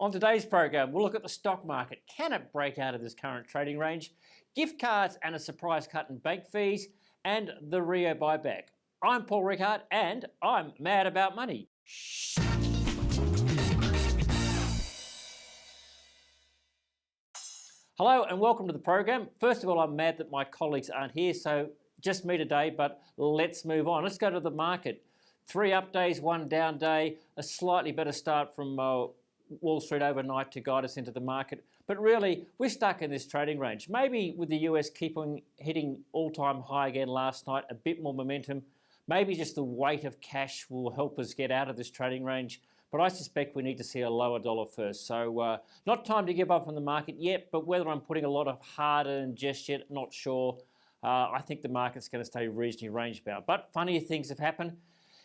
On today's program, we'll look at the stock market. Can it break out of this current trading range? Gift cards and a surprise cut in bank fees, and the Rio buyback. I'm Paul Rickard, and I'm mad about money. Hello and welcome to the program. First of all, I'm mad that my colleagues aren't here, so just me today, but let's move on. Let's go to the market. 3 up days, 1 down day, a slightly better start from Wall Street overnight to guide us into the market. But really, we're stuck in this trading range. Maybe with the US keeping hitting all-time high again last night, a bit more momentum. Maybe just the weight of cash will help us get out of this trading range. But I suspect we need to see a lower dollar first. So not time to give up on the market yet, but whether I'm putting a lot of hard in just yet, not sure. I think the market's going to stay reasonably range-bound. But funnier things have happened.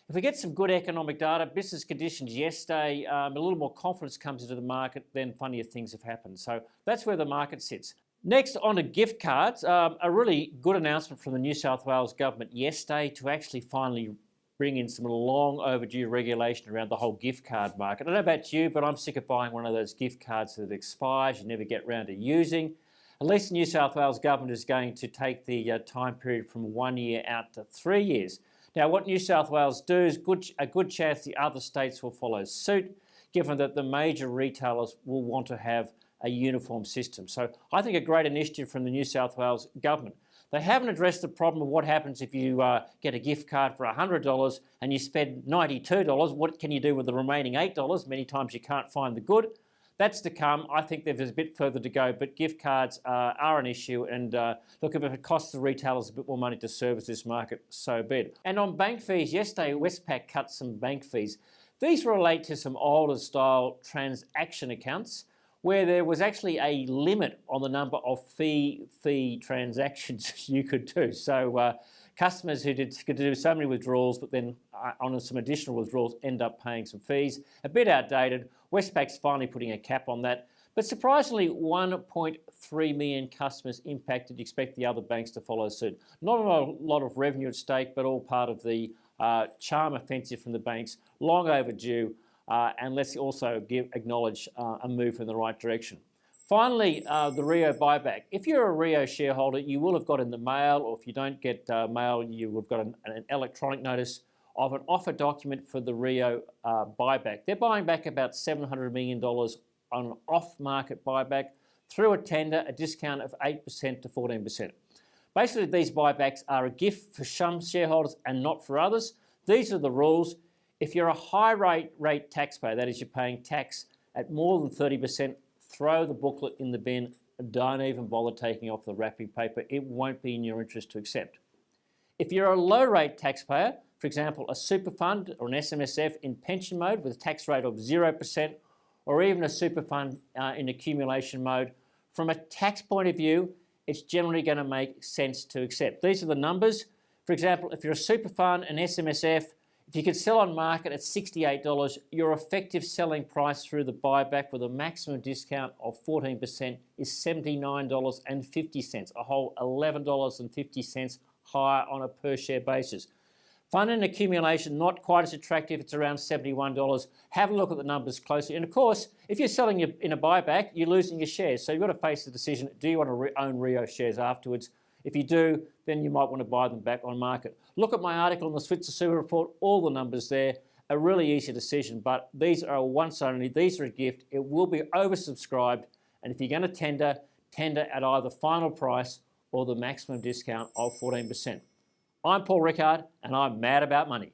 If we get some good economic data, business conditions yesterday, a little more confidence comes into the market, then funnier things have happened. So that's where the market sits. Next, on to gift cards. A really good announcement from the New South Wales government yesterday to actually finally bring in some long overdue regulation around the whole gift card market. I don't know about you, but I'm sick of buying one of those gift cards that expires, you never get round to using. At least the New South Wales government is going to take the time period from 1 year out to 3 years. Now, what New South Wales do is a good chance the other states will follow suit, given that the major retailers will want to have a uniform system. So I think a great initiative from the New South Wales government. They haven't addressed the problem of what happens if you get a gift card for $100 and you spend $92. What can you do with the remaining $8? Many times you can't find the good. That's to come. I think there's a bit further to go, but gift cards are an issue. And look, if it costs the retailers a bit more money to service this market, so be it. And on bank fees, yesterday Westpac cut some bank fees. These relate to some older style transaction accounts where there was actually a limit on the number of fee transactions you could do. So customers who could do so many withdrawals, but then on some additional withdrawals end up paying some fees. A bit outdated. Westpac's finally putting a cap on that. But surprisingly, 1.3 million customers impacted. You expect the other banks to follow suit. Not a lot of revenue at stake, but all part of the charm offensive from the banks. Long overdue. And let's also acknowledge a move in the right direction. Finally, the Rio buyback. If you're a Rio shareholder, you will have got in the mail, or if you don't get mail, you will have got an electronic notice of an offer document for the Rio buyback. They're buying back about $700 million on an off-market buyback through a tender, a discount of 8% to 14%. Basically, these buybacks are a gift for some shareholders and not for others. These are the rules. If you're a high rate taxpayer, that is, you're paying tax at more than 30%, throw the booklet in the bin. Don't even bother taking off the wrapping paper. It won't be in your interest to accept. If you're a low rate taxpayer, for example, a super fund or an SMSF in pension mode with a tax rate of 0%, or even a super fund in accumulation mode, from a tax point of view, it's generally going to make sense to accept. These are the numbers. For example, if you're a super fund, an SMSF, if you could sell on market at $68, your effective selling price through the buyback with a maximum discount of 14% is $79.50, a whole $11.50 higher on a per share basis. Fund and accumulation, not quite as attractive. It's around $71. Have a look at the numbers closely. And of course, if you're selling in a buyback, you're losing your shares. So you've got to face the decision, do you want to own Rio shares afterwards? If you do, then you might want to buy them back on market. Look at my article on the Switzer Super Report, all the numbers there. A really easy decision, but these are a once only. These are a gift. It will be oversubscribed. And if you're going to tender at either final price or the maximum discount of 14%. I'm Paul Rickard, and I'm mad about money.